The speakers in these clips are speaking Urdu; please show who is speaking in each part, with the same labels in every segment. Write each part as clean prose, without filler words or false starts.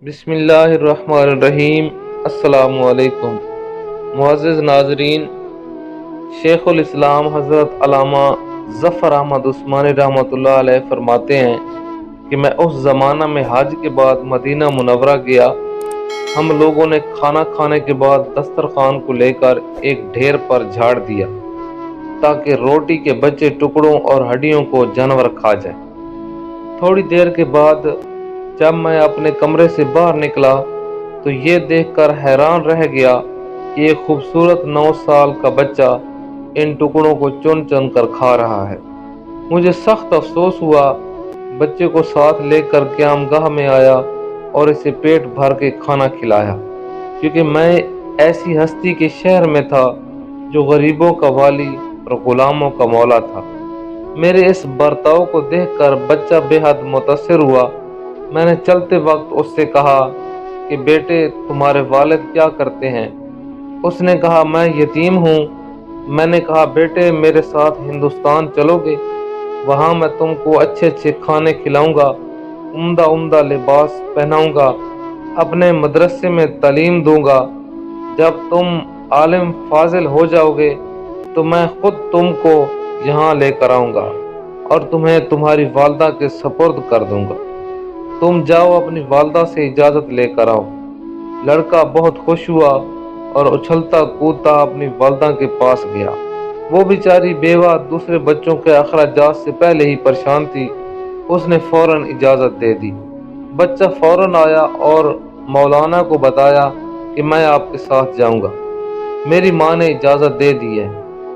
Speaker 1: بسم اللہ الرحمن الرحیم۔ السلام علیکم معزز ناظرین، شیخ الاسلام حضرت علامہ ظفر احمد عثمانی رحمۃ اللہ علیہ فرماتے ہیں کہ میں اس زمانہ میں حج کے بعد مدینہ منورہ گیا۔ ہم لوگوں نے کھانا کھانے کے بعد دسترخوان کو لے کر ایک ڈھیر پر جھاڑ دیا تاکہ روٹی کے بچے ٹکڑوں اور ہڈیوں کو جانور کھا جائے۔ تھوڑی دیر کے بعد جب میں اپنے کمرے سے باہر نکلا تو یہ دیکھ کر حیران رہ گیا کہ ایک خوبصورت 9 سال کا بچہ ان ٹکڑوں کو چن چن کر کھا رہا ہے۔ مجھے سخت افسوس ہوا۔ بچے کو ساتھ لے کر قیام گاہ میں آیا اور اسے پیٹ بھر کے کھانا کھلایا، کیونکہ میں ایسی ہستی کے شہر میں تھا جو غریبوں کا والی اور غلاموں کا مولا تھا۔ میرے اس برتاؤ کو دیکھ کر بچہ بے حد متاثر ہوا۔ میں نے چلتے وقت اس سے کہا کہ بیٹے، تمہارے والد کیا کرتے ہیں؟ اس نے کہا میں یتیم ہوں۔ میں نے کہا بیٹے، میرے ساتھ ہندوستان چلو گے؟ وہاں میں تم کو اچھے اچھے کھانے کھلاؤں گا، عمدہ عمدہ لباس پہناؤں گا، اپنے مدرسے میں تعلیم دوں گا۔ جب تم عالم فاضل ہو جاؤ گے تو میں خود تم کو یہاں لے کر آؤں گا اور تمہیں تمہاری والدہ کے سپرد کر دوں گا۔ تم جاؤ اپنی والدہ سے اجازت لے کر آؤ۔ لڑکا بہت خوش ہوا اور اچھلتا کودتا اپنی والدہ کے پاس گیا۔ وہ بیچاری بیوہ دوسرے بچوں کے اخراجات سے پہلے ہی پریشان تھی۔ اس نے فوراً اجازت دے دی۔ بچہ فوراً آیا اور مولانا کو بتایا کہ میں آپ کے ساتھ جاؤں گا۔ میری ماں نے اجازت دے دی ہے۔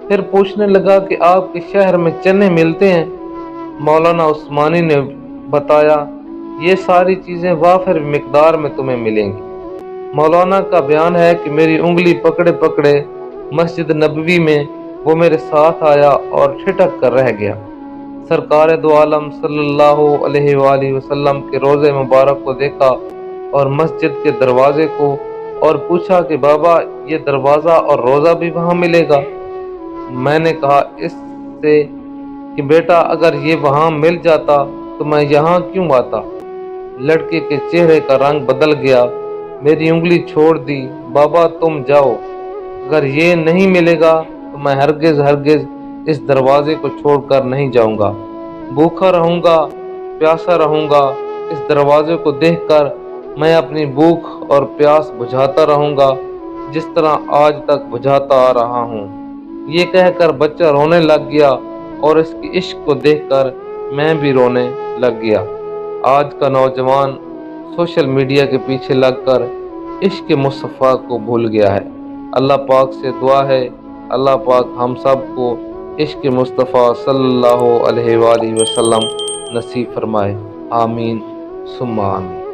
Speaker 1: پھر پوچھنے لگا کہ آپ کے شہر میں چنے ملتے ہیں؟ مولانا عثمانی نے بتایا یہ ساری چیزیں وافر مقدار میں تمہیں ملیں گی۔ مولانا کا بیان ہے کہ میری انگلی پکڑے پکڑے مسجد نبوی میں وہ میرے ساتھ آیا اور ٹھٹک کر رہ گیا۔ سرکار دو عالم صلی اللہ علیہ وآلہ وسلم کے روضے مبارک کو دیکھا اور مسجد کے دروازے کو، اور پوچھا کہ بابا، یہ دروازہ اور روضہ بھی وہاں ملے گا؟ میں نے کہا اس سے کہ بیٹا، اگر یہ وہاں مل جاتا تو میں یہاں کیوں آتا؟ لڑکے کے چہرے کا رنگ بدل گیا۔ میری انگلی چھوڑ دی۔ بابا تم جاؤ، اگر یہ نہیں ملے گا تو میں ہرگز اس دروازے کو چھوڑ کر نہیں جاؤں گا۔ بھوکا رہوں گا، پیاسا رہوں گا۔ اس دروازے کو دیکھ کر میں اپنی بھوک اور پیاس بجھاتا رہوں گا، جس طرح آج تک بجھاتا آ رہا ہوں۔ یہ کہہ کر بچہ رونے لگ گیا اور اس کی عشق کو دیکھ کر میں بھی رونے لگ گیا۔ آج کا نوجوان سوشل میڈیا کے پیچھے لگ کر عشق مصطفیٰ کو بھول گیا ہے۔ اللہ پاک سے دعا ہے اللہ پاک ہم سب کو عشق مصطفیٰ صلی اللہ علیہ وآلہ وسلم نصیب فرمائے۔ آمین ثم آمین۔